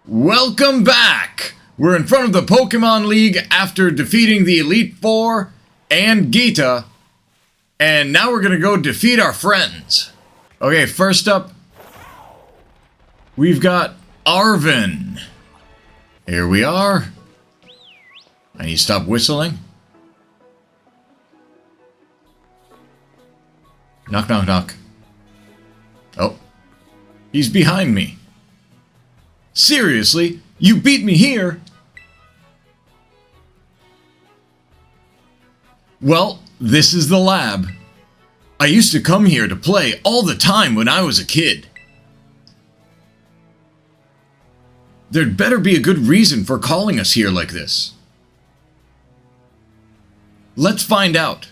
Welcome back! We're in front of the Pokemon League after defeating the Elite Four and Gita. And now we're gonna go defeat our friends. Okay, first up, we've got Arven. Here we are. I need to stop whistling. Knock, knock, knock. Oh, he's behind me. Seriously? You beat me here? Well, this is the lab. I used to come here to play all the time when I was a kid. There'd better be a good reason for calling us here like this. Let's find out.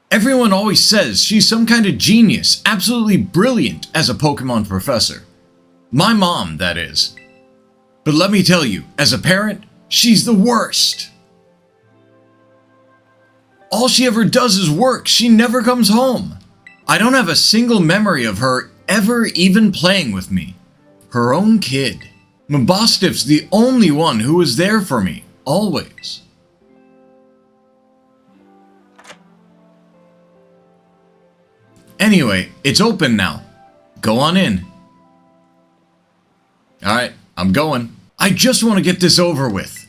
Everyone always says she's some kind of genius, absolutely brilliant as a Pokemon professor. My mom, that is. But let me tell you, as a parent, she's the worst. All she ever does is work. She never comes home. I don't have a single memory of her ever even playing with me. Her own kid. Mabostif's the only one who was there for me, always. Anyway, it's open now. Go on in. Alright, I'm going. I just want to get this over with.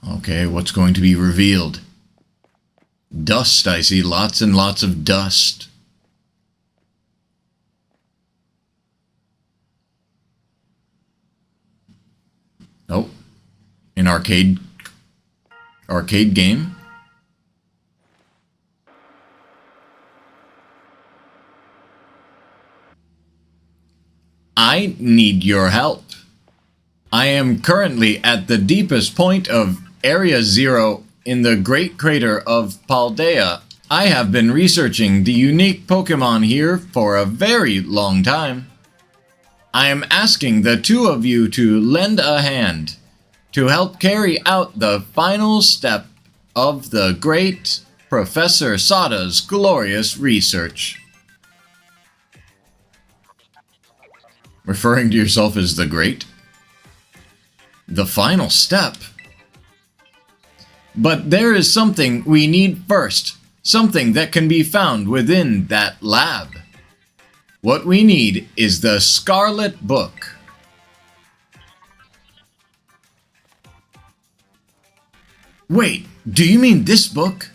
Okay, what's going to be revealed? Dust, I see lots and lots of dust. Oh. An arcade game? I need your help. I am currently at the deepest point of Area Zero in the Great Crater of Paldea. I have been researching the unique Pokemon here for a very long time. I am asking the two of you to lend a hand to help carry out the final step of the great Professor Sada's glorious research. Referring to yourself as the great? The final step? But there is something we need first, something that can be found within that lab. What we need is the Scarlet book. Wait, do you mean this book?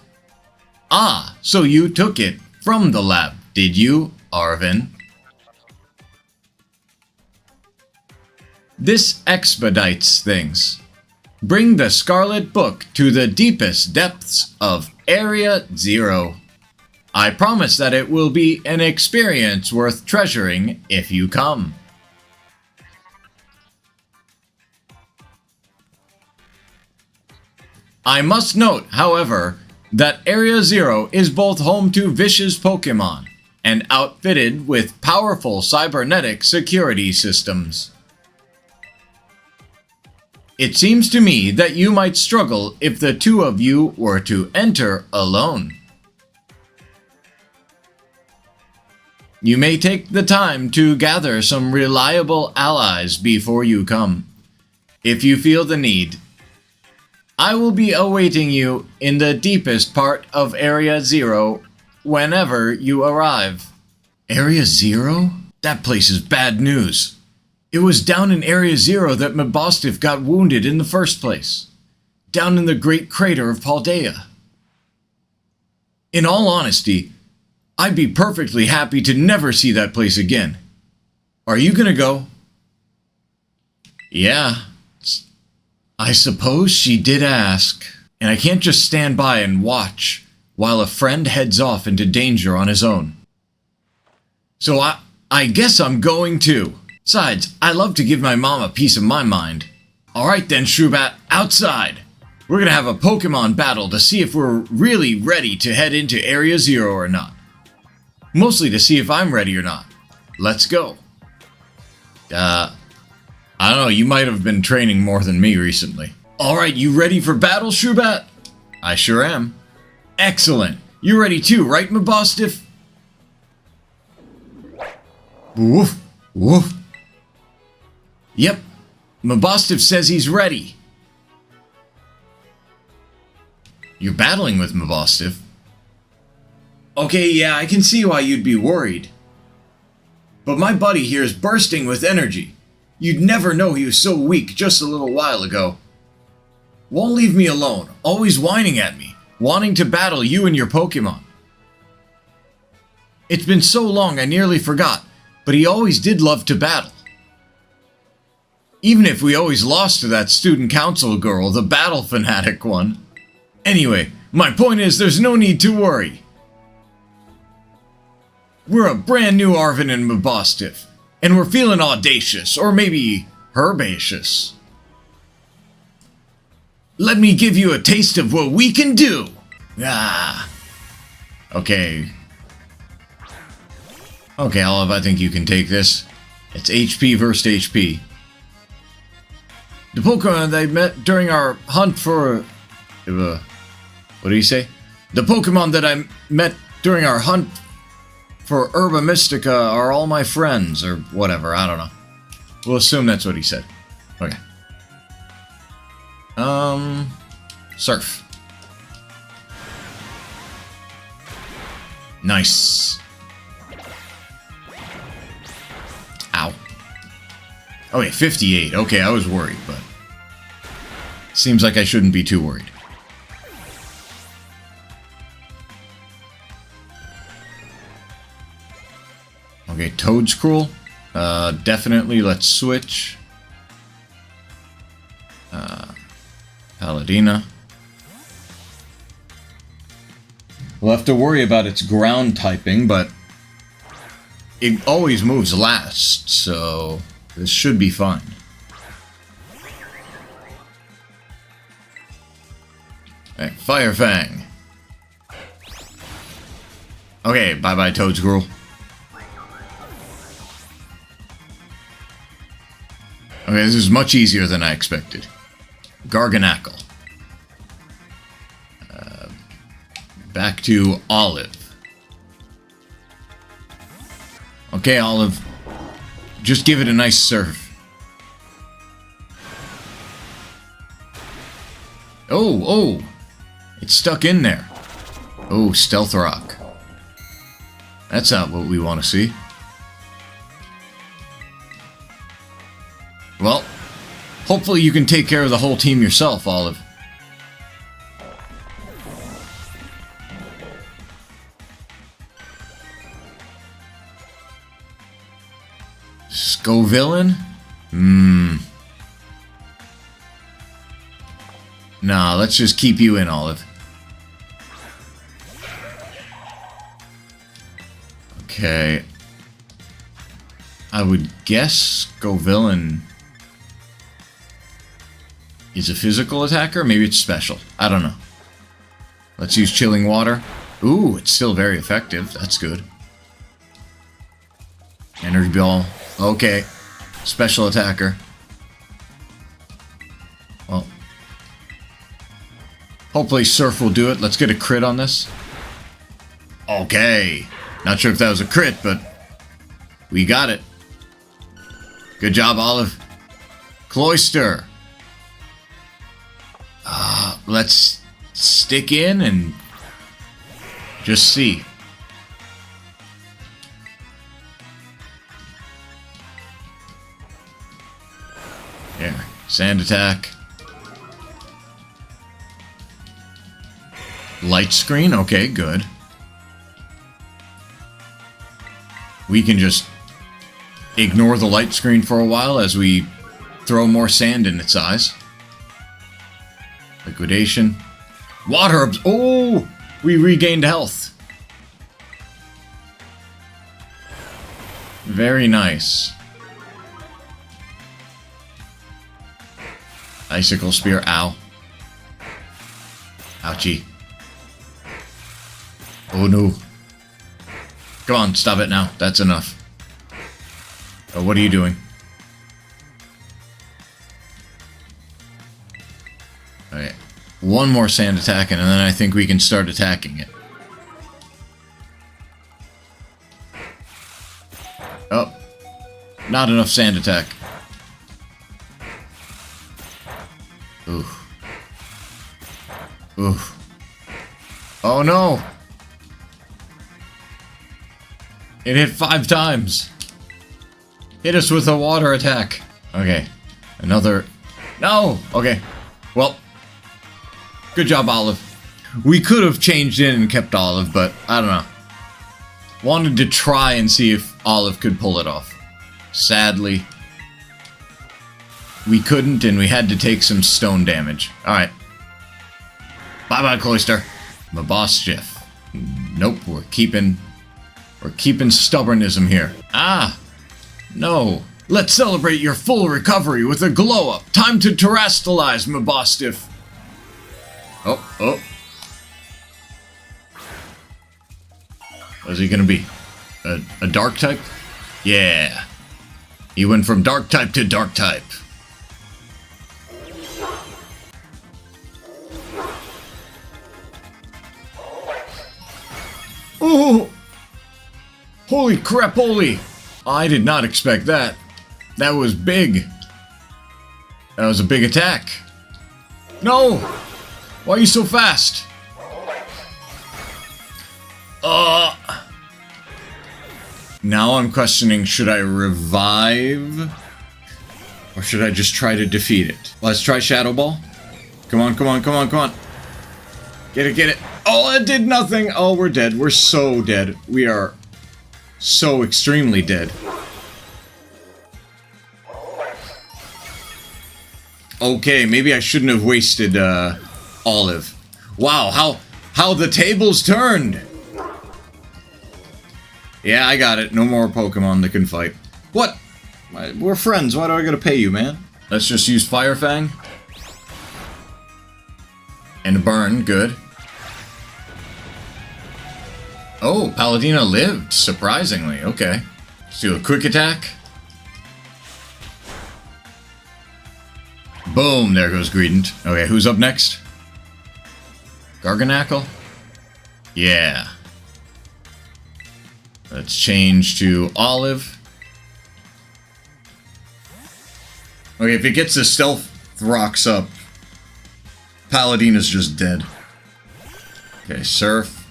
Ah, so you took it from the lab, did you, Arven? This expedites things. Bring the Scarlet book to the deepest depths of Area Zero. I promise that it will be an experience worth treasuring if you come. I must note, however, that Area Zero is both home to vicious Pokemon and outfitted with powerful cybernetic security systems. It seems to me that you might struggle if the two of you were to enter alone. You may take the time to gather some reliable allies before you come, if you feel the need. I will be awaiting you in the deepest part of Area Zero whenever you arrive. Area Zero? That place is bad news. It was down in Area Zero that Mabostif got wounded in the first place. Down in the Great Crater of Paldea. In all honesty, I'd be perfectly happy to never see that place again. Are you gonna go? Yeah. I suppose she did ask, and I can't just stand by and watch while a friend heads off into danger on his own. So I guess I'm going too. Besides, I love to give my mom a piece of my mind. Alright then, Shrubat, outside! We're gonna have a Pokemon battle to see if we're really ready to head into Area Zero or not. Mostly to see if I'm ready or not. Let's go. I don't know, you might have been training more than me recently. Alright, you ready for battle, Shubat? I sure am. Excellent. You ready too, right, Mabostiff? Woof, woof. Yep, Mabostiff says he's ready. You're battling with Mabostiff? Okay, yeah, I can see why you'd be worried. But my buddy here is bursting with energy. You'd never know he was so weak just a little while ago. Won't leave me alone, always whining at me, wanting to battle you and your Pokemon. It's been so long I nearly forgot, but he always did love to battle. Even if we always lost to that student council girl, the battle fanatic one. Anyway, my point is there's no need to worry. We're a brand new Arven and Mabostiff, and we're feeling audacious, or maybe herbaceous. Let me give you a taste of what we can do! Ah. Okay. Okay, Olive, I think you can take this. It's HP versus HP. The Pokemon that I met during our hunt for... what did he say? The Pokemon that I met during our hunt for Herba Mystica are all my friends, or whatever, I don't know. We'll assume that's what he said. Okay. Surf. Nice. Ow. Okay, 58. Okay, I was worried, but... seems like I shouldn't be too worried. Okay, Toadscruel. Definitely, let's switch. Paladina. We'll have to worry about its ground typing, but it always moves last, so this should be fine. Okay, Fire Fang. Okay, bye-bye, Toadscruel. Okay, this is much easier than I expected. Garganackle. Back to Olive. Okay, Olive. Just give it a nice surf. Oh! It's stuck in there. Oh, Stealth Rock. That's not what we want to see. Well, hopefully you can take care of the whole team yourself, Olive. Scovillain? Nah, let's just keep you in, Olive. Okay. I would guess Scovillain is a physical attacker? Maybe it's special. I don't know. Let's use Chilling Water. Ooh, it's still very effective. That's good. Energy Ball. Okay. Special attacker. Well. Hopefully Surf will do it. Let's get a crit on this. Okay. Not sure if that was a crit, but we got it. Good job, Olive. Cloyster. Let's stick in and just see. There. Sand attack. Light screen. Okay, good. We can just ignore the light screen for a while as we throw more sand in its eyes. Liquidation. Water. Oh! We regained health. Very nice. Icicle Spear. Ow. Ouchie. Oh no. Come on, stop it now. That's enough. Oh, what are you doing? One more sand attack, and then I think we can start attacking it. Oh. Not enough sand attack. Ooh. Ooh. Oh no! It hit 5 times. Hit us with a water attack. Okay. Another... No! Okay. Well. Good job, Olive. We could have changed in and kept Olive, but I don't know. Wanted to try and see if Olive could pull it off. Sadly, we couldn't, and we had to take some stone damage. Alright. Bye-bye, Cloyster. Mabosstiff. Nope, we're keeping stubbornism here. Ah! No. Let's celebrate your full recovery with a glow-up. Time to terastalize, Mabosstiff. Oh, oh. What's he gonna be? A dark type? Yeah. He went from dark type to dark type. Oh! Holy crap, holy! I did not expect that. That was big. That was a big attack. No! Why are you so fast? Now I'm questioning, should I revive? Or should I just try to defeat it? Let's try Shadow Ball. Come on, come on, come on, come on. Get it, get it. Oh, it did nothing. Oh, we're dead. We're so dead. We are so extremely dead. Okay, maybe I shouldn't have wasted, Olive. Wow, how the tables turned! Yeah, I got it. No more Pokemon that can fight. What? We're friends. Why do I gotta pay you, man? Let's just use Fire Fang. And burn. Good. Oh, Palutena lived. Surprisingly. Okay. Let's do a quick attack. Boom. There goes Greedent. Okay, who's up next? Garganackle? Yeah. Let's change to Olive. Okay, if it gets the Stealth rocks up, Palutena's just dead. Okay, Surf.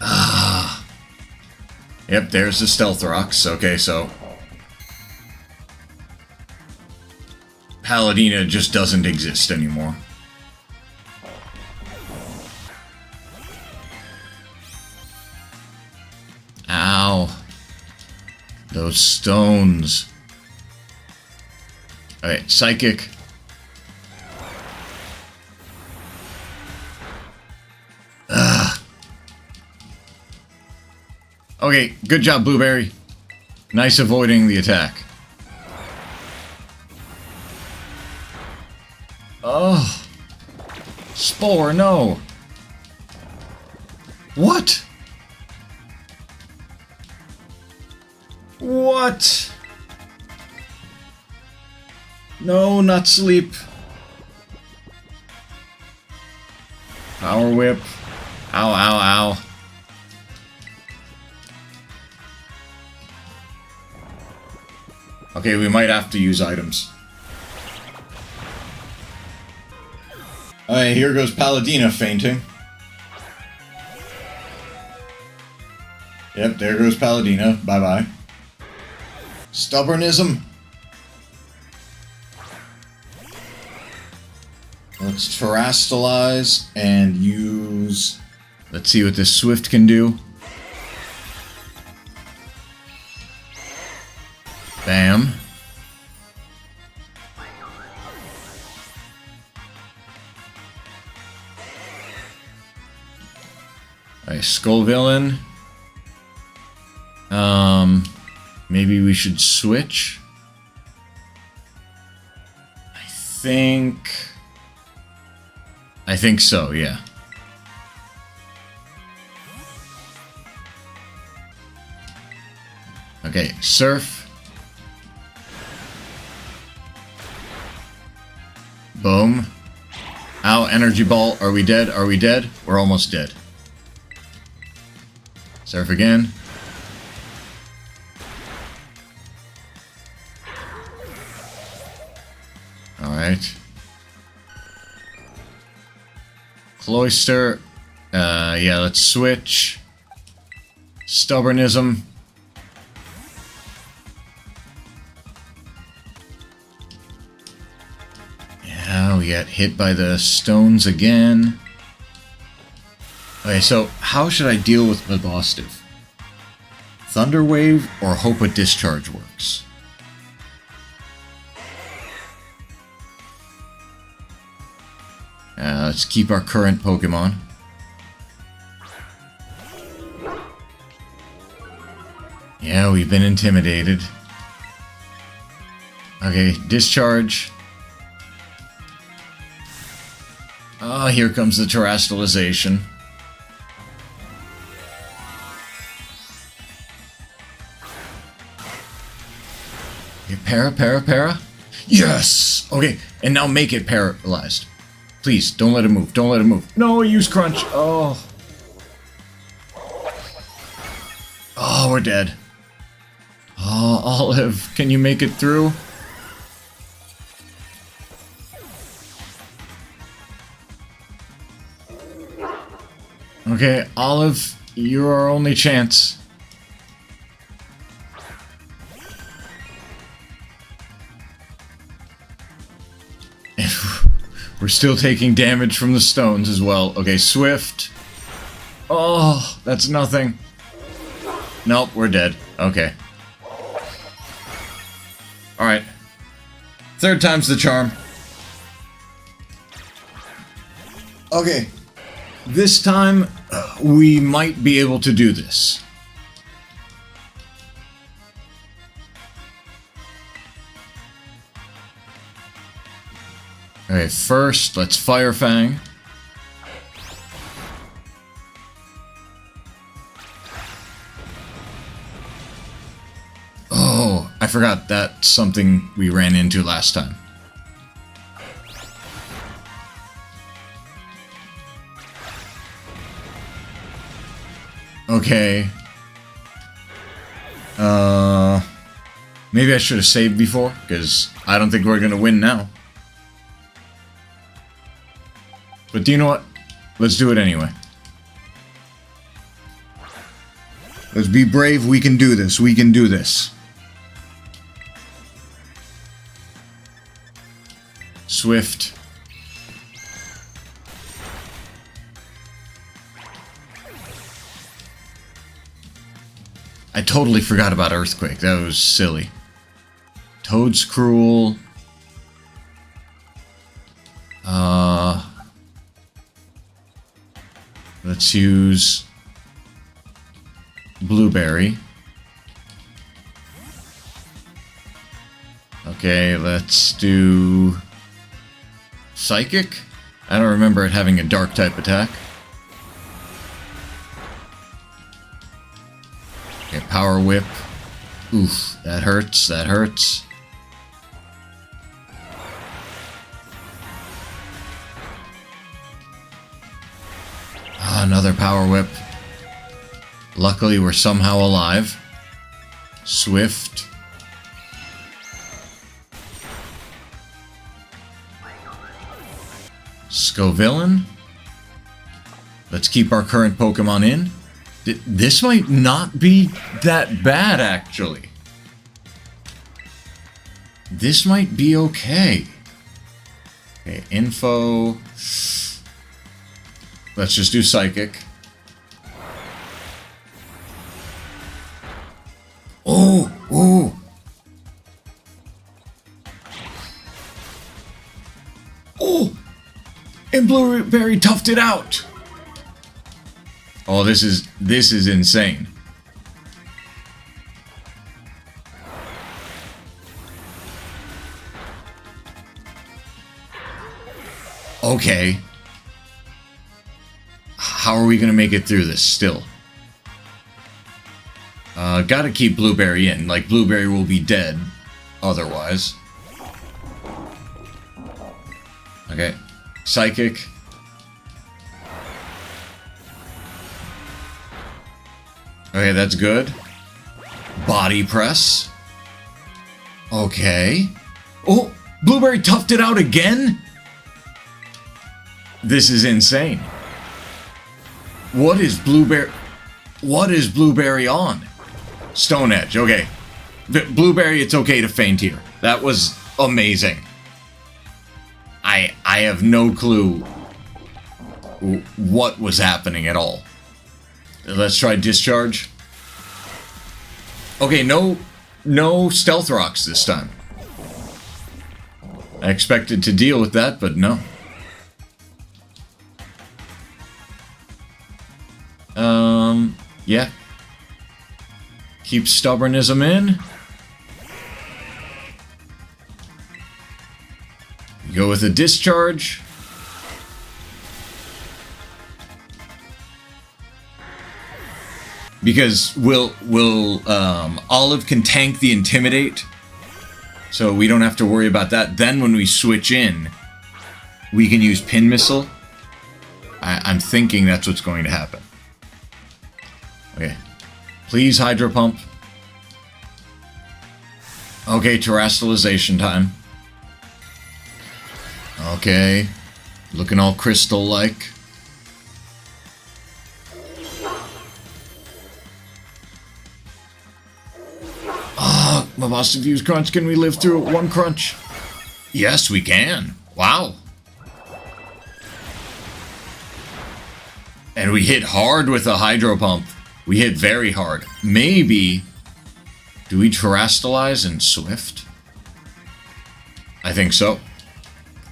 Ah. Yep, there's the Stealth rocks. Okay, so Palutena just doesn't exist anymore. Ow. Those stones. Alright, Psychic. Ugh. Okay, good job, Blueberry. Nice avoiding the attack. Oh. Spore, no. What? What? No, not sleep. Power Whip. Ow, ow, ow. Okay, we might have to use items. Alright, here goes Palutena fainting. Yep, there goes Palutena. Bye-bye. Stubbornism. Let's terastalize and use... Let's see what this Swift can do. Bam. Alright, Skull Villain. Maybe we should switch. I think so, yeah. Okay, Surf. Boom. Ow, energy ball. Are we dead? Are we dead? We're almost dead. Surf again. Alright. Cloister. Yeah, let's switch. Stubbornism. Yeah, we got hit by the stones again. Okay, so how should I deal with the boss div? Thunder Wave or hope a discharge works? Let's keep our current Pokemon. Yeah, we've been intimidated. Okay, discharge. Ah, here comes the terastallization. Okay, para. Yes! Okay, and now make it paralyzed. Please, don't let it move. Don't let it move. No, use crunch. Oh. Oh, we're dead. Oh, Olive, can you make it through? Okay, Olive, you're our only chance. We're still taking damage from the stones as well. Okay, Swift. Oh, that's nothing. Nope, we're dead. Okay. Alright. Third time's the charm. Okay. This time, we might be able to do this. Okay, first, let's Fire Fang. Oh, I forgot that's something we ran into last time. Okay. Maybe I should have saved before, because I don't think we're gonna win now. But do you know what? Let's do it anyway. Let's be brave. We can do this. We can do this. Swift. I totally forgot about Earthquake. That was silly. Toad's Cruel. Let's use Blueberry. Okay, let's do Psychic. I don't remember it having a dark type attack. Okay, Power Whip. Oof, that hurts, that hurts. Another Power Whip. Luckily, we're somehow alive. Swift. Scovillain. Let's keep our current Pokemon in. This might not be that bad, actually. This might be okay. Okay, info. Let's just do Psychic. Oh, oh. Oh! And Blueberry toughed it out. Oh, this is insane. Okay. How are we gonna make it through this still? Gotta keep Blueberry in. Like, Blueberry will be dead otherwise. Okay. Psychic. Okay, that's good. Body press. Okay. Oh, Blueberry toughed it out again? This is insane. What is Blueberry on? Stone Edge, okay. Blueberry, it's okay to faint here. That was amazing. I have no clue what was happening at all. Let's try Discharge. Okay, no Stealth Rocks this time. I expected to deal with that, but no. Yeah. Keep Stubbornism in. Go with a Discharge. Because Olive can tank the Intimidate, so we don't have to worry about that. Then when we switch in, we can use Pin Missile. I'm thinking that's what's going to happen. Okay. Please, Hydro Pump. Okay, Terastallization time. Okay. Looking all crystal-like. My boss Fuse Crunch, can we live through one crunch? Yes, we can. Wow. And we hit hard with a Hydro Pump. We hit very hard. Maybe... Do we Terastallize and Swift? I think so.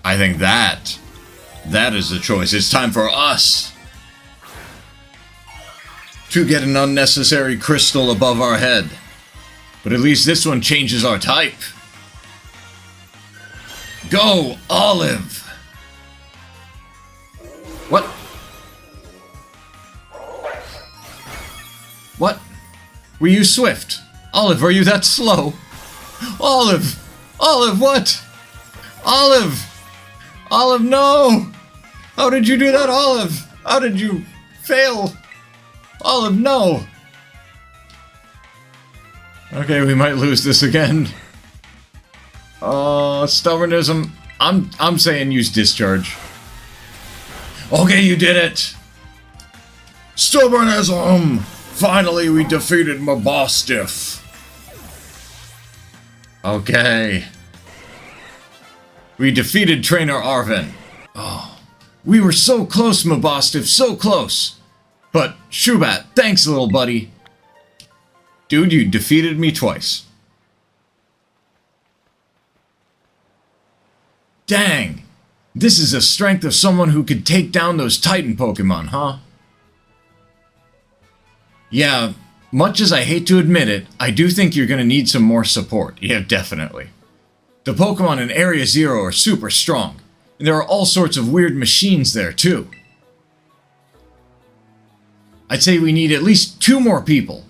I think that is the choice. It's time for us to get an unnecessary crystal above our head. But at least this one changes our type. Go, Olive! What? What? Were you swift? Olive, are you that slow? Olive! Olive, what? Olive! Olive, no! How did you do that, Olive? How did you fail? Olive, no! Okay, we might lose this again. Stubbornism. I'm saying use Discharge. Okay, you did it! Stubbornism! Finally, we defeated Mabostiff. Okay. We defeated Trainer Arven. Oh, we were so close, Mabostiff, so close. But, Shubat, thanks, little buddy. Dude, you defeated me twice. Dang. This is the strength of someone who could take down those Titan Pokemon, huh? Yeah, much as I hate to admit it, I do think you're gonna need some more support. Yeah, definitely. The Pokemon in Area Zero are super strong, and there are all sorts of weird machines there, too. I'd say we need at least 2 more people.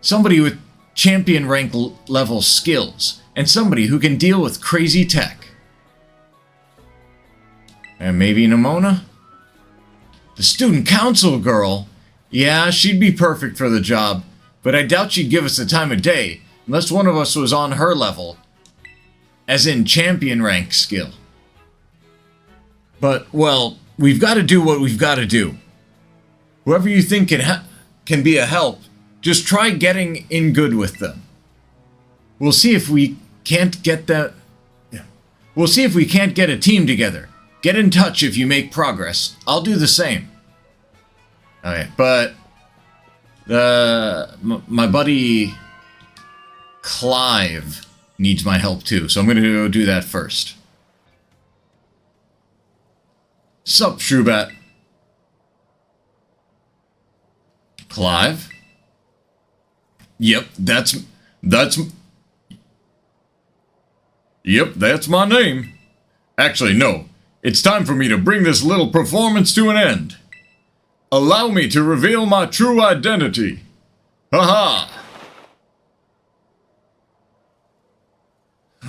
Somebody with champion rank level skills, and somebody who can deal with crazy tech. And maybe Nimona? The student council girl? Yeah, she'd be perfect for the job, but I doubt she'd give us the time of day, unless one of us was on her level. As in champion rank skill. But, well, we've got to do what we've got to do. Whoever you think can be a help, just try getting in good with them. We'll see if we can't get that... We'll see if we can't get a team together. Get in touch if you make progress. I'll do the same. Okay, but... my buddy... Clive needs my help too, so I'm gonna go do that first. Sup, Shubat? Clive? Yep, that's my name. Actually, no. It's time for me to bring this little performance to an end. Allow me to reveal my true identity. Haha!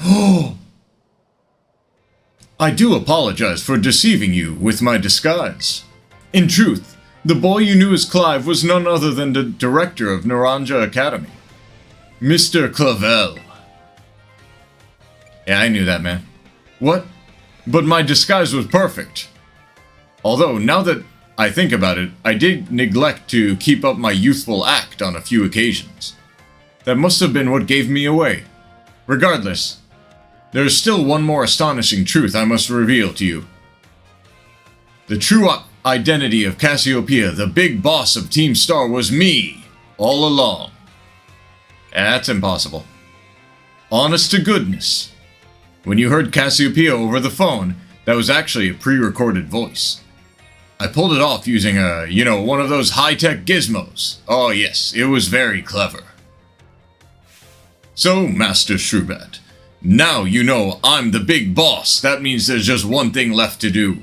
Oh! I do apologize for deceiving you with my disguise. In truth, the boy you knew as Clive was none other than the director of Naranja Academy, Mr. Clavel. Yeah, I knew that, man. What? But my disguise was perfect. Although, now that I think about it, I did neglect to keep up my youthful act on a few occasions. That must have been what gave me away. Regardless, there is still one more astonishing truth I must reveal to you. The true identity of Cassiopeia, the big boss of Team Star, was me, all along. That's impossible. Honest to goodness. When you heard Cassiopeia over the phone, that was actually a pre-recorded voice. I pulled it off using one of those high-tech gizmos. Oh yes, it was very clever. So, Master Shrubat, now you know I'm the big boss. That means there's just one thing left to do.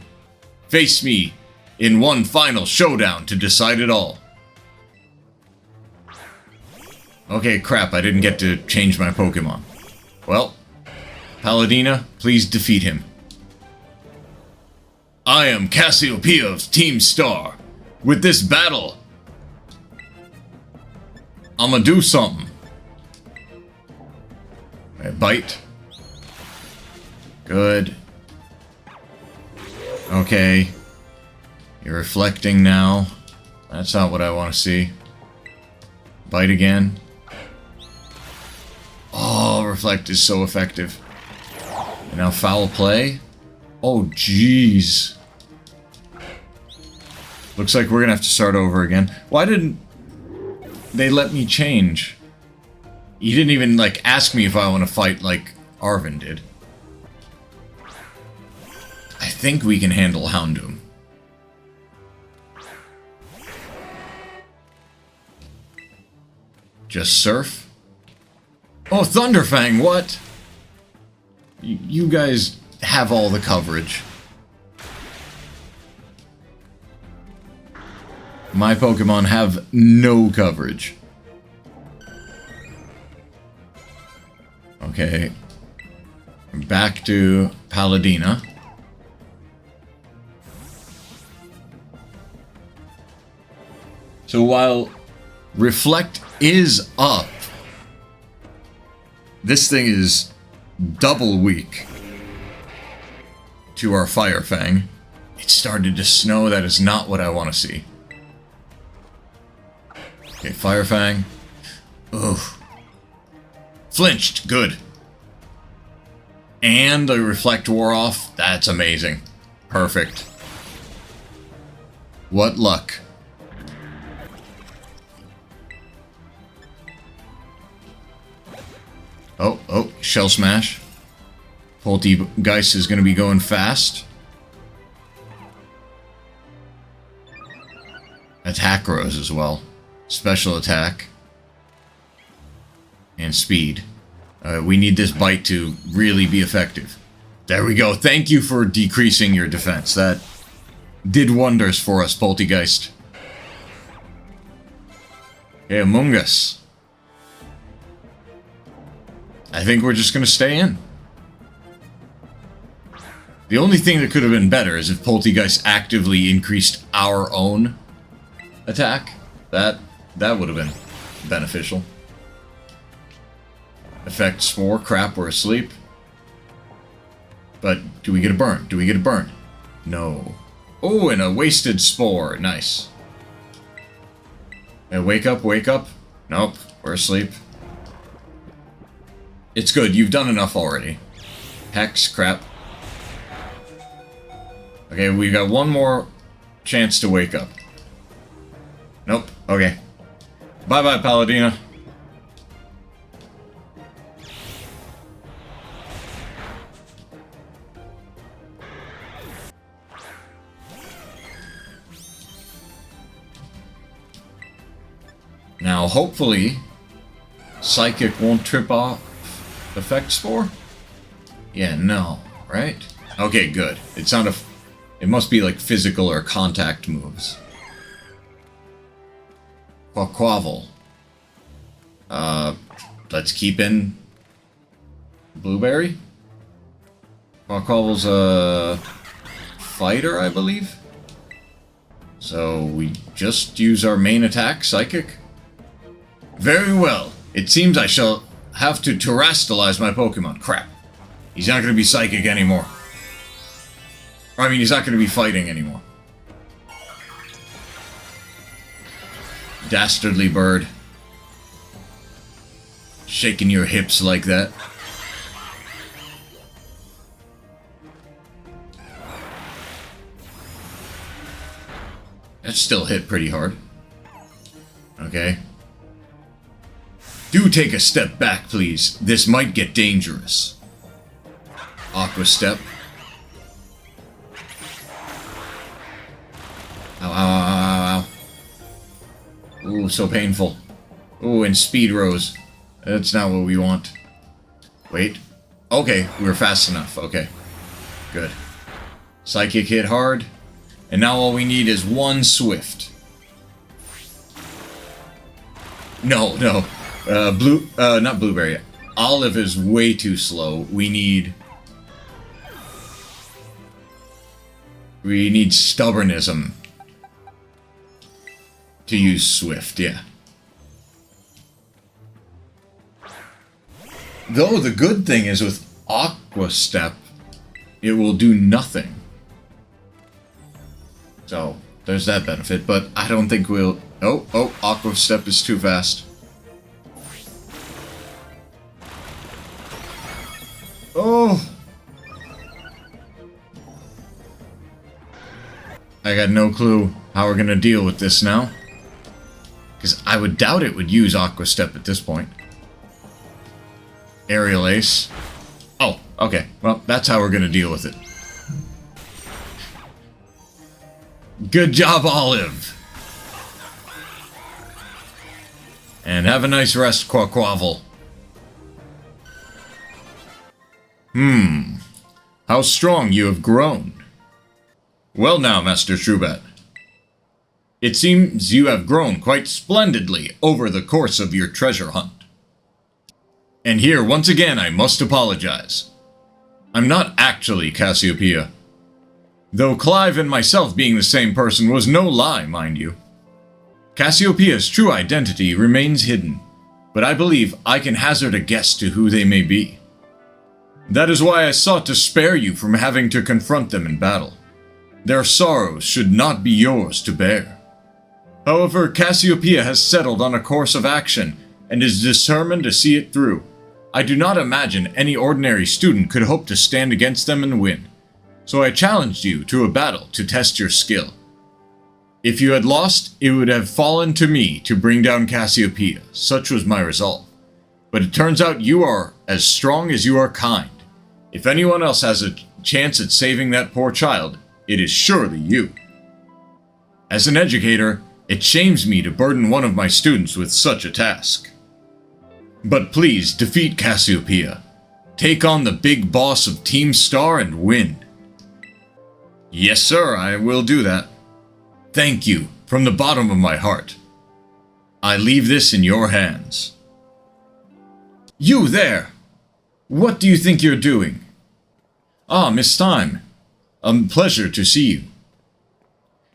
Face me in one final showdown to decide it all. Okay, crap, I didn't get to change my Pokemon. Well, Palutena, please defeat him. I am Cassiopeia of Team Star. With this battle, I'ma do something. Bite. Good. Okay. You're reflecting now. That's not what I want to see. Bite again. Oh, reflect is so effective. And now foul play. Oh, jeez. Looks like we're gonna have to start over again. Why didn't they let me change? He didn't even, like, ask me if I want to fight like Arven did. I think we can handle Houndoom. Just Surf? Oh, Thunderfang, what? You guys have all the coverage. My Pokemon have no coverage. Okay. Back to Palutena. So while Reflect is up, this thing is double weak to our Fire Fang. It started to snow. That is not what I want to see. Okay, Fire Fang. Ugh. Flinched. Good. And the Reflect wore off. That's amazing. Perfect. What luck. Oh, Shell Smash. Poltegeist is going to be going fast. Attack Rose as well. Special attack. And speed. We need this bite to really be effective. There we go. Thank you for decreasing your defense. That did wonders for us, Poltegeist. Okay, Among Us. I think we're just going to stay in. The only thing that could have been better is if Poltegeist actively increased our own attack. That would have been beneficial. Effect Spore. Crap, we're asleep. But do we get a burn? Do we get a burn? No. Oh, and a wasted Spore. Nice. Hey, wake up, wake up. Nope, we're asleep. It's good, you've done enough already. Hex, crap. Okay, we got one more chance to wake up. Nope, okay. Bye-bye, Palutena. Now, hopefully, Psychic won't trip off Effect Spore? Yeah, no, right? Okay, good. It's not a... It must be like physical or contact moves. Quaquavel. Let's keep in... Blueberry? Quaquaval's a fighter, I believe. So we just use our main attack, Psychic. Very well. It seems I shall have to terrestrialize my Pokemon. Crap. He's not going to be Psychic anymore. I mean, he's not going to be fighting anymore. Dastardly bird. Shaking your hips like that. That still hit pretty hard. Okay. Do take a step back, please. This might get dangerous. Aqua Step. Ow, ow, ow, ow, ow. Ooh, so painful. Ooh, and speed rose. That's not what we want. Wait. Okay, we were fast enough. Okay. Good. Psychic hit hard. And now all we need is one Swift. No. Not Blueberry. Olive is way too slow. We need Stubbornism to use Swift, yeah. Though the good thing is with Aqua Step, it will do nothing. So, there's that benefit, but I don't think we'll... Oh, Aqua Step is too fast. Oh! I got no clue how we're gonna deal with this now. Because I would doubt it would use Aqua Step at this point. Aerial Ace. Oh, okay. Well, that's how we're gonna deal with it. Good job, Olive! And have a nice rest, Quaquaval. How strong you have grown. Well now, Master Trubat. It seems you have grown quite splendidly over the course of your treasure hunt. And here, once again, I must apologize. I'm not actually Cassiopeia. Though Clive and myself being the same person was no lie, mind you. Cassiopeia's true identity remains hidden, but I believe I can hazard a guess to who they may be. That is why I sought to spare you from having to confront them in battle. Their sorrows should not be yours to bear. However, Cassiopeia has settled on a course of action and is determined to see it through. I do not imagine any ordinary student could hope to stand against them and win. So I challenged you to a battle to test your skill. If you had lost, it would have fallen to me to bring down Cassiopeia. Such was my resolve. But it turns out you are as strong as you are kind. If anyone else has a chance at saving that poor child, it is surely you. As an educator, it shames me to burden one of my students with such a task. But please defeat Cassiopeia. Take on the big boss of Team Star and win. Yes, sir, I will do that. Thank you, from the bottom of my heart. I leave this in your hands. You there! What do you think you're doing? Ah, Miss Time. A pleasure to see you.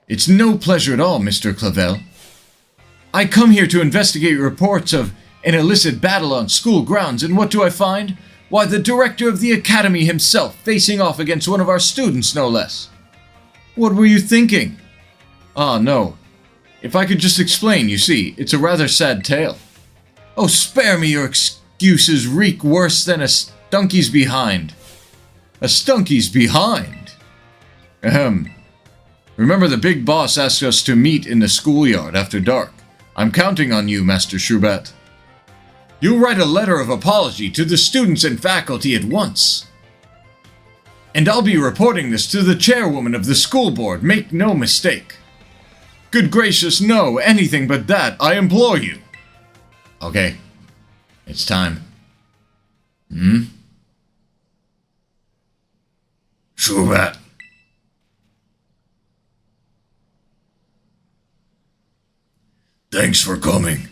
It's no pleasure at all, Mr. Clavel. I come here to investigate reports of an illicit battle on school grounds, and what do I find? Why, the director of the academy himself facing off against one of our students, no less. What were you thinking? Ah, no. If I could just explain, you see, it's a rather sad tale. Oh, spare me your excuses reek worse than a stunky's behind. A stunky's behind? Ahem. Remember the big boss asked us to meet in the schoolyard after dark. I'm counting on you, Master Shubat. You'll write a letter of apology to the students and faculty at once. And I'll be reporting this to the chairwoman of the school board, make no mistake. Good gracious, no, anything but that, I implore you. Okay, it's time. Shubat. Thanks for coming.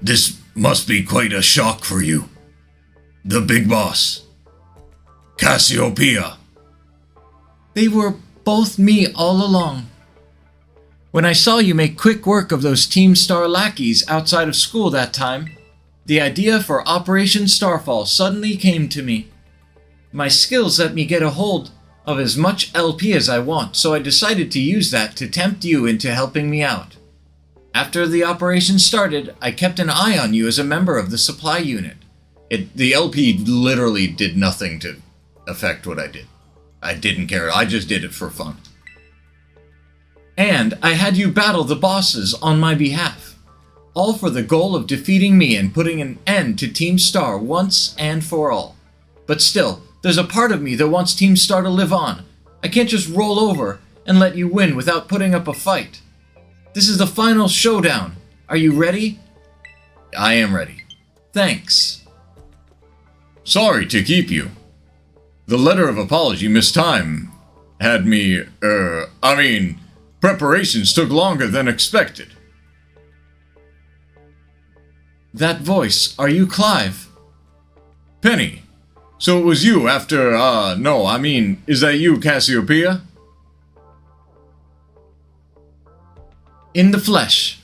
This must be quite a shock for you. The big boss, Cassiopeia. They were both me all along. When I saw you make quick work of those Team Star lackeys outside of school that time, the idea for Operation Starfall suddenly came to me. My skills let me get a hold of as much LP as I want, so I decided to use that to tempt you into helping me out. After the operation started, I kept an eye on you as a member of the supply unit. The LP literally did nothing to affect what I did. I didn't care, I just did it for fun. And I had you battle the bosses on my behalf, all for the goal of defeating me and putting an end to Team Star once and for all. But still, there's a part of me that wants Team Star to live on. I can't just roll over and let you win without putting up a fight. This is the final showdown. Are you ready? I am ready. Thanks. Sorry to keep you. The letter of apology mistime had me, preparations took longer than expected. That voice, are you Clive? Penny. So it was you after, is that you, Cassiopeia? In the flesh.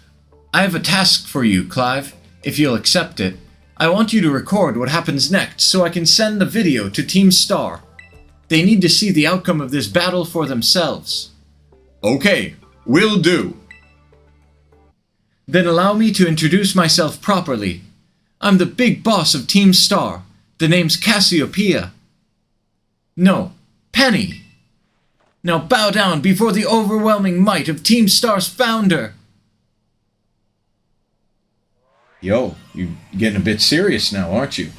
I have a task for you, Clive, if you'll accept it. I want you to record what happens next so I can send the video to Team Star. They need to see the outcome of this battle for themselves. Okay, will do. Then allow me to introduce myself properly. I'm the big boss of Team Star. The name's Cassiopeia. No, Penny. Now bow down before the overwhelming might of Team Star's founder. Yo, you're getting a bit serious now, aren't you?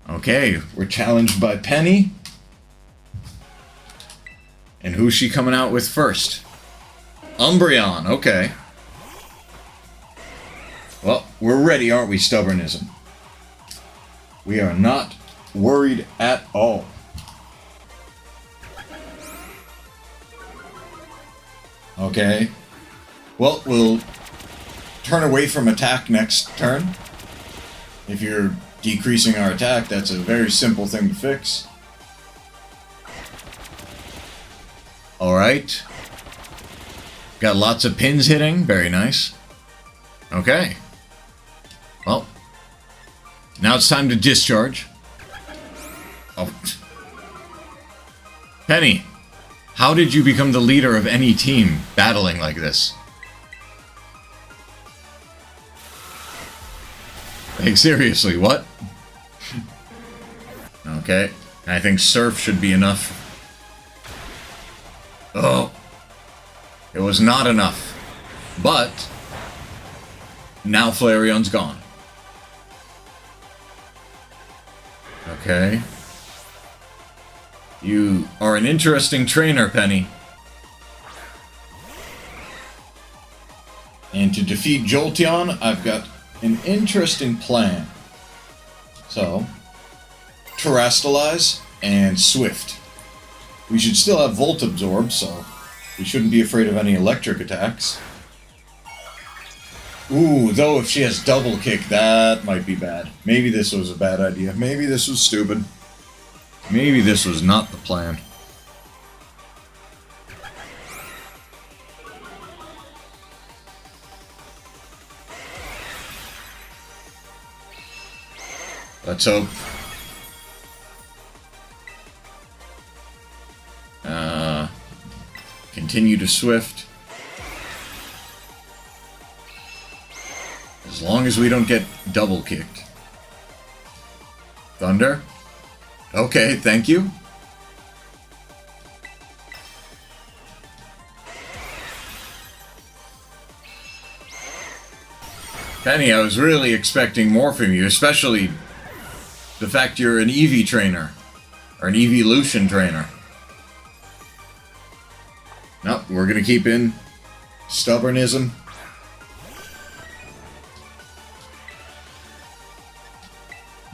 Okay, we're challenged by Penny. And who's she coming out with first? Umbreon, okay. Well, we're ready, aren't we, Stubbornism? We are not worried at all. Okay. Well, we'll turn away from attack next turn. If you're decreasing our attack, that's a very simple thing to fix. Alright. Got lots of pins hitting. Very nice. Okay. Well, now it's time to discharge. Oh. Penny, how did you become the leader of any team battling like this? Like, seriously, what? Okay, I think Surf should be enough. Oh, it was not enough. But now Flareon's gone. Okay. You are an interesting trainer, Penny. And to defeat Jolteon, I've got an interesting plan. So, Terrastalize and Swift. We should still have Volt Absorb, so we shouldn't be afraid of any electric attacks. Ooh, though if she has Double Kick, that might be bad. Maybe this was a bad idea. Maybe this was stupid. Maybe this was not the plan. Let's hope. Continue to Swift. As long as we don't get double kicked. Thunder? Okay, thank you. Penny, I was really expecting more from you, especially the fact you're an Eevee trainer. Or an Eeveelution trainer. Nope, we're gonna keep in Stubbornism.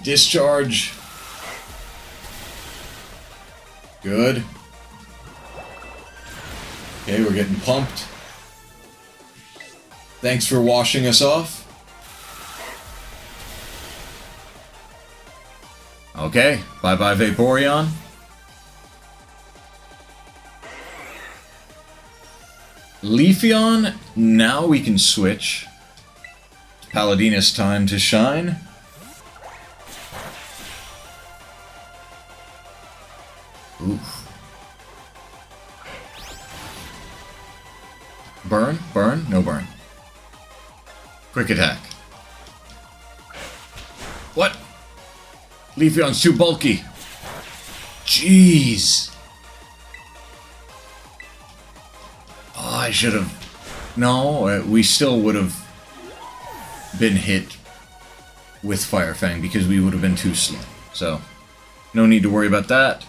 Discharge. Good. Okay, we're getting pumped. Thanks for washing us off. Okay, bye-bye Vaporeon. Leafeon, now we can switch. Paladina's time to shine. Oof. Burn, burn, no burn. Quick attack. What? Leafeon's too bulky. Jeez. Oh, I should have... No, we still would have been hit with Fire Fang because we would have been too slow. So, no need to worry about that.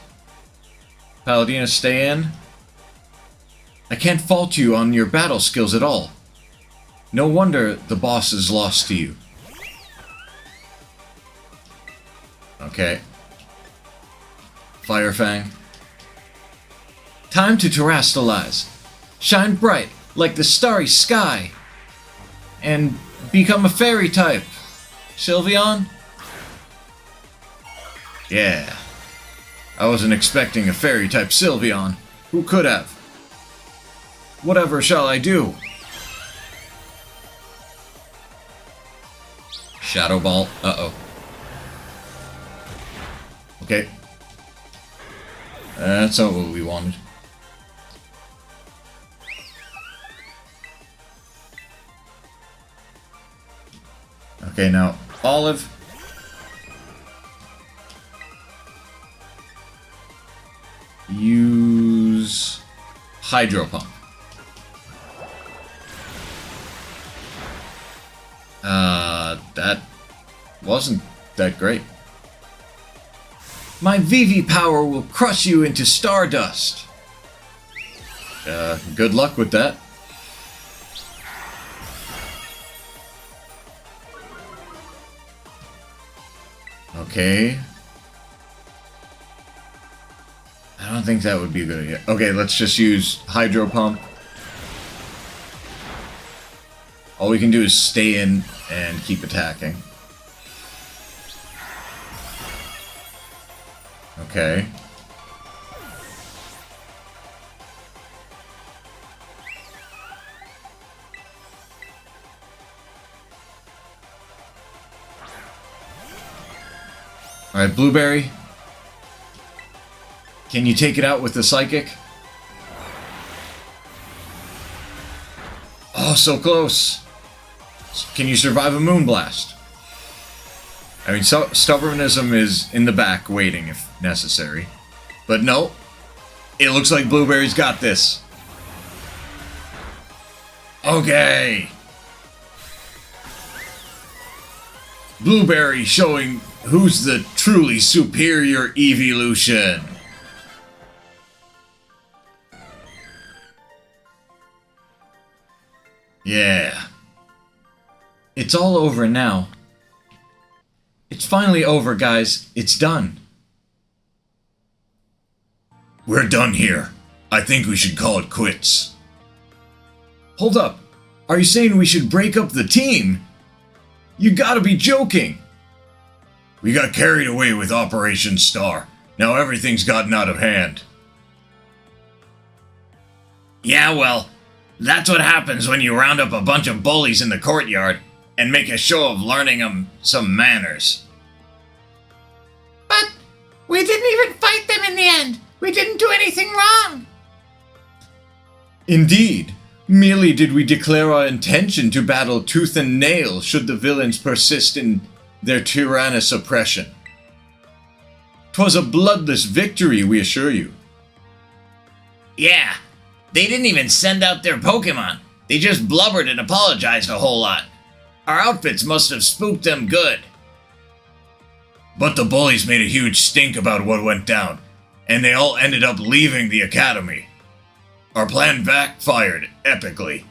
Paladina, stay in. I can't fault you on your battle skills at all. No wonder the boss is lost to you. Okay. Fire Fang. Time to terrastalize. Shine bright like the starry sky. And become a fairy type. Sylveon? Yeah. I wasn't expecting a fairy type Sylveon. Who could have? Whatever shall I do? Shadow Ball. Uh-oh. Okay. That's not what we wanted. Okay, now, Olive. Use Hydro Pump. That wasn't that great. My Eevee power will crush you into stardust. Good luck with that. Okay. I don't think that would be a good idea. Okay, let's just use Hydro Pump. All we can do is stay in and keep attacking. Okay. Alright, Blueberry. Can you take it out with the Psychic? Oh, so close. Can you survive a Moonblast? I mean, Stubbornism is in the back waiting if necessary. But no. It looks like Blueberry's got this. Okay. Blueberry showing who's the truly superior evolution. Yeah. It's all over now. It's finally over, guys. It's done. We're done here. I think we should call it quits. Hold up. Are you saying we should break up the team? You gotta be joking. We got carried away with Operation Star. Now everything's gotten out of hand. Yeah, well, that's what happens when you round up a bunch of bullies in the courtyard and make a show of learning them some manners. But we didn't even fight them in the end. We didn't do anything wrong. Indeed. Merely did we declare our intention to battle tooth and nail should the villains persist in their tyrannous oppression. 'Twas a bloodless victory, we assure you. Yeah, they didn't even send out their Pokemon. They just blubbered and apologized a whole lot. Our outfits must have spooked them good. But the bullies made a huge stink about what went down, and they all ended up leaving the academy. Our plan backfired epically.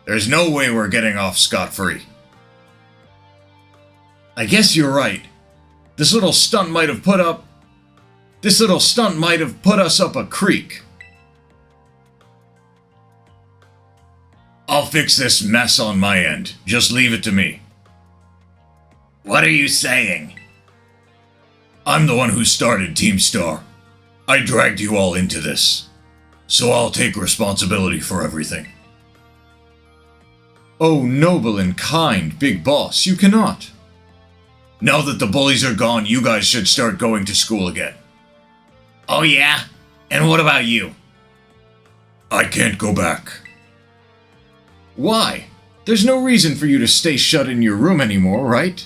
There's no way we're getting off scot-free. I guess you're right. This little stunt might have put us up a creek. I'll fix this mess on my end. Just leave it to me. What are you saying? I'm the one who started Team Star. I dragged you all into this, so I'll take responsibility for everything. Oh, noble and kind, Big Boss, you cannot. Now that the bullies are gone, you guys should start going to school again. Oh yeah? And what about you? I can't go back. Why? There's no reason for you to stay shut in your room anymore, right?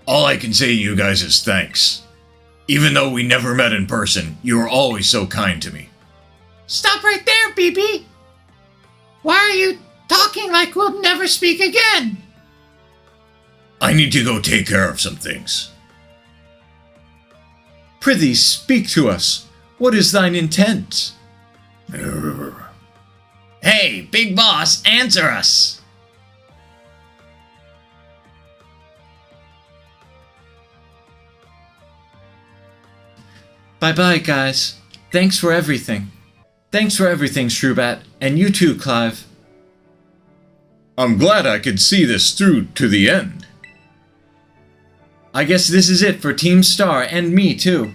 All I can say to you guys is thanks. Even though we never met in person, you were always so kind to me. Stop right there, BB. Why are you talking like we'll never speak again? I need to go take care of some things. Prithee, speak to us. What is thine intent? Hey, Big Boss, answer us! Bye-bye, guys. Thanks for everything. Thanks for everything, Shrubat. And you too, Clive. I'm glad I could see this through to the end. I guess this is it for Team Star and me, too.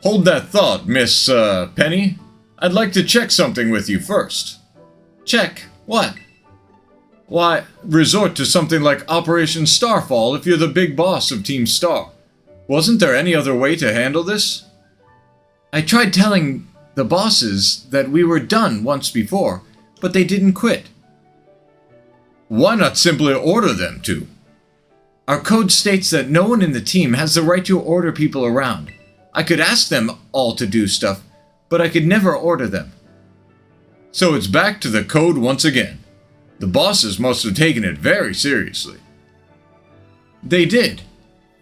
Hold that thought, Miss, Penny. I'd like to check something with you first. Check? What? Why, resort to something like Operation Starfall if you're the big boss of Team Star. Wasn't there any other way to handle this? I tried telling the bosses that we were done once before, but they didn't quit. Why not simply order them to? Our code states that no one in the team has the right to order people around. I could ask them all to do stuff, but I could never order them. So it's back to the code once again. The bosses must have taken it very seriously. They did.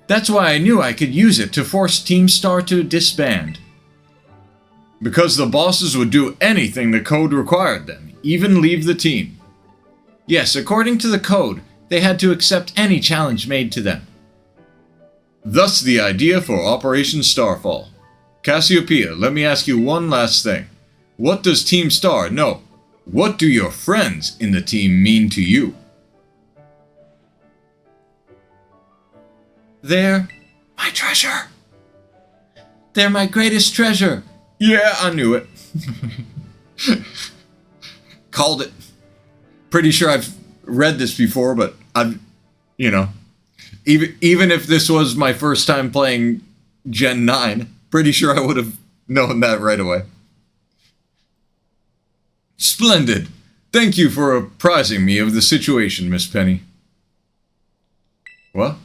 That's why I knew I could use it to force Team Star to disband. Because the bosses would do anything the code required them, even leave the team. Yes, according to the code, they had to accept any challenge made to them. Thus the idea for Operation Starfall. Cassiopeia, let me ask you one last thing. What does Team Star know? What do your friends in the team mean to you? They're my treasure. They're my greatest treasure. Yeah, I knew it. Called it. Pretty sure I've read this before, but I've, even if this was my first time playing Gen 9, pretty sure I would have known that right away. Splendid. Thank you for apprising me of the situation, Miss Penny. What?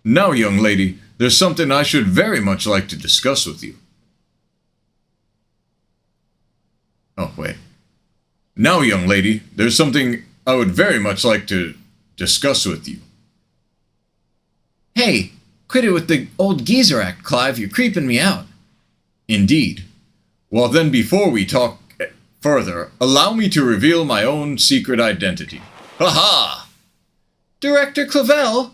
Now, young lady, there's something I should very much like to discuss with you. Oh, wait. Now, young lady, there's something I would very much like to discuss with you. Hey, quit it with the old geezer act, Clive. You're creeping me out. Indeed. Well, then, before we talk further, allow me to reveal my own secret identity. Ha-ha! Director Clavel?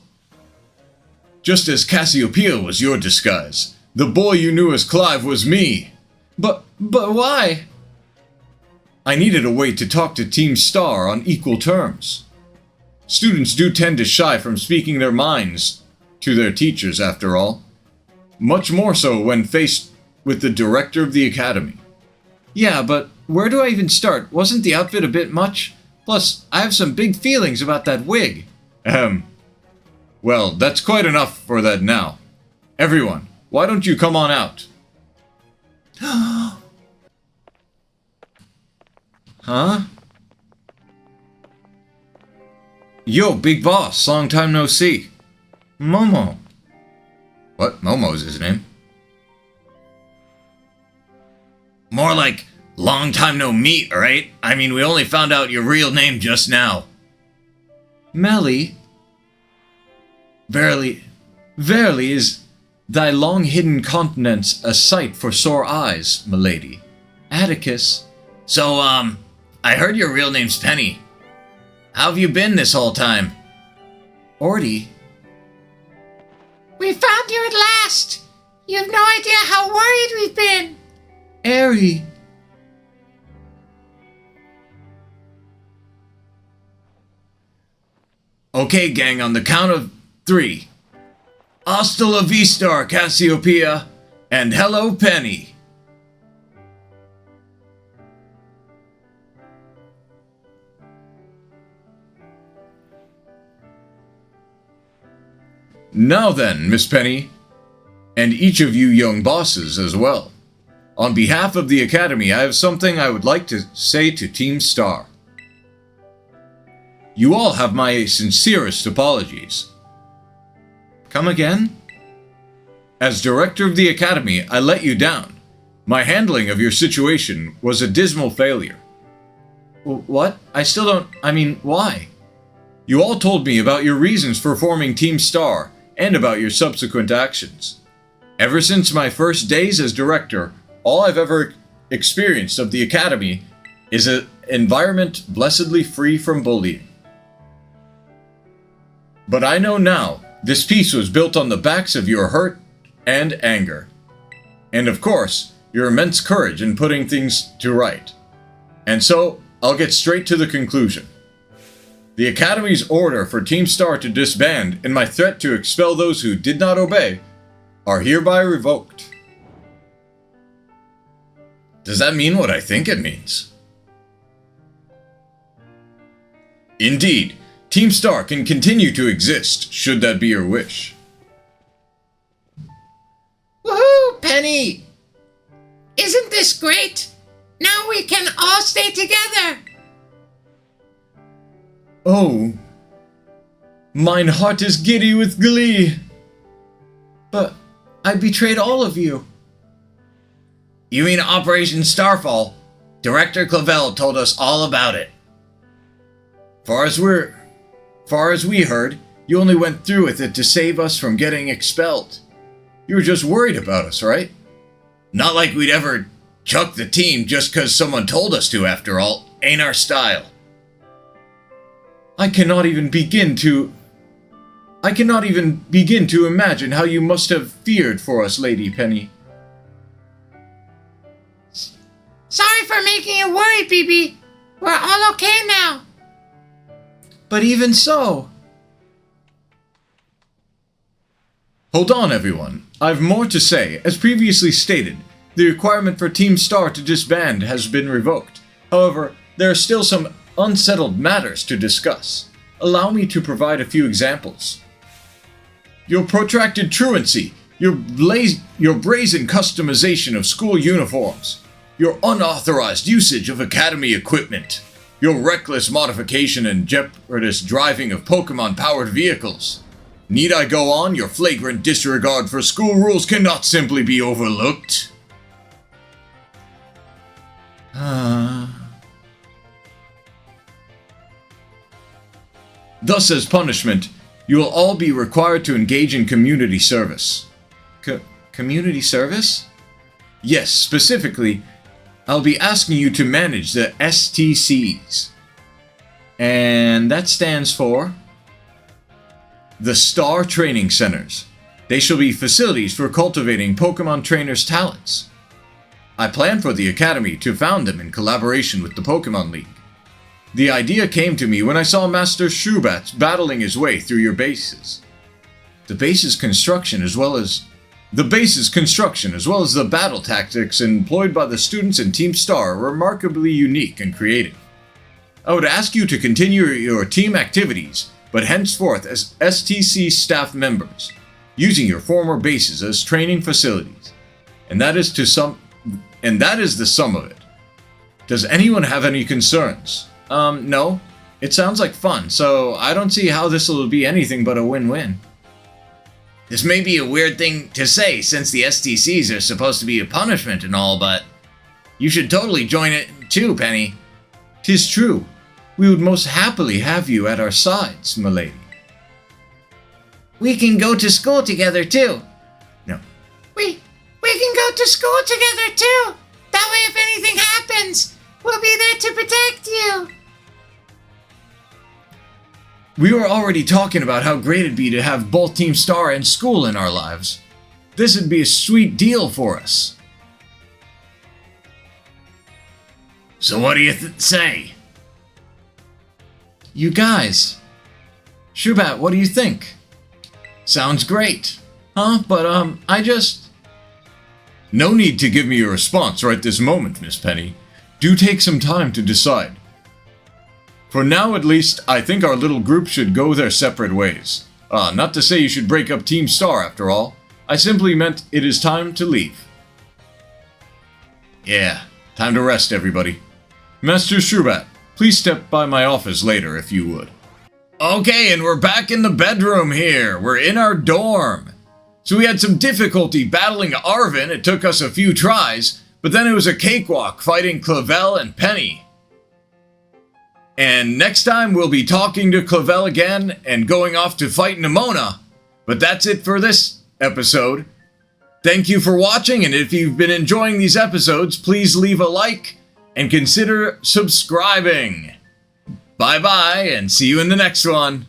Just as Cassiopeia was your disguise, the boy you knew as Clive was me. But why? I needed a way to talk to Team Star on equal terms. Students do tend to shy from speaking their minds to their teachers, after all. Much more so when faced with the director of the academy. Yeah, but where do I even start? Wasn't the outfit a bit much? Plus, I have some big feelings about that wig. Well, that's quite enough for that now. Everyone, why don't you come on out? Huh? Yo, Big Boss, long time no see. Momo. What? Momo's his name? More like long time no meet, right? I mean, we only found out your real name just now. Melly. Verily is thy long-hidden continence a sight for sore eyes, milady. Atticus. So, I heard your real name's Penny. How have you been this whole time? Orty. We found you at last! You have no idea how worried we've been! Airy. Okay, gang, on the count of 3. Hasta la vista, Cassiopeia, and hello, Penny. Now then, Miss Penny, and each of you young bosses as well. On behalf of the Academy, I have something I would like to say to Team Star. You all have my sincerest apologies. Come again? As director of the Academy, I let you down. My handling of your situation was a dismal failure. What? Why? You all told me about your reasons for forming Team Star and about your subsequent actions. Ever since my first days as director, all I've ever experienced of the Academy is an environment blessedly free from bullying. But I know now, this peace was built on the backs of your hurt and anger. And of course, your immense courage in putting things to right. And so, I'll get straight to the conclusion. The Academy's order for Team Star to disband and my threat to expel those who did not obey are hereby revoked. Does that mean what I think it means? Indeed, Team Star can continue to exist, should that be your wish. Woohoo, Penny! Isn't this great? Now we can all stay together! Oh, mine heart is giddy with glee. But I betrayed all of you. You mean Operation Starfall? Director Clavel told us all about it. Far as we heard, you only went through with it to save us from getting expelled. You were just worried about us, right? Not like we'd ever chuck the team just 'cause someone told us to, after all. Ain't our style. I cannot even begin to imagine how you must have feared for us, Lady Penny. Sorry for making you worry, BB. We're all okay now. But even so... Hold on, everyone. I've more to say. As previously stated, the requirement for Team Star to disband has been revoked. However, there are still some unsettled matters to discuss. Allow me to provide a few examples. Your protracted truancy, your brazen customization of school uniforms, your unauthorized usage of Academy equipment, your reckless modification and jeopardous driving of Pokemon-powered vehicles. Need I go on? Your flagrant disregard for school rules cannot simply be overlooked. Thus, as punishment, you will all be required to engage in community service. Community service? Yes, specifically, I'll be asking you to manage the STCs. And that stands for the Star Training Centers. They shall be facilities for cultivating Pokemon trainers' talents. I plan for the Academy to found them in collaboration with the Pokemon League. The idea came to me when I saw Master Shubat battling his way through your bases. The base's construction as well as the battle tactics employed by the students in Team Star are remarkably unique and creative. I would ask you to continue your team activities, but henceforth as STC staff members, using your former bases as training facilities. And that is the sum of it. Does anyone have any concerns? No. It sounds like fun, so I don't see how this will be anything but a win-win. This may be a weird thing to say since the STCs are supposed to be a punishment and all, but you should totally join it too, Penny. 'Tis true. We would most happily have you at our sides, m'lady. We can go to school together too. No. We can go to school together too. That way if anything happens, we'll be there to protect you. We were already talking about how great it'd be to have both Team Star and school in our lives. This would be a sweet deal for us. So what do you say? You guys, Shubat, what do you think? Sounds great. Huh? But, No need to give me a response right this moment, Miss Penny. Do take some time to decide. For now, at least, I think our little group should go their separate ways. Not to say you should break up Team Star, after all. I simply meant it is time to leave. Yeah, time to rest, everybody. Master Shubat, please step by my office later, if you would. Okay, and we're back in the bedroom here. We're in our dorm. So we had some difficulty battling Arvin. It took us a few tries, but then it was a cakewalk fighting Clavel and Penny. And next time we'll be talking to Clavel again and going off to fight Nimona. But that's it for this episode. Thank you for watching, and if you've been enjoying these episodes, please leave a like and consider subscribing. Bye-bye, and see you in the next one.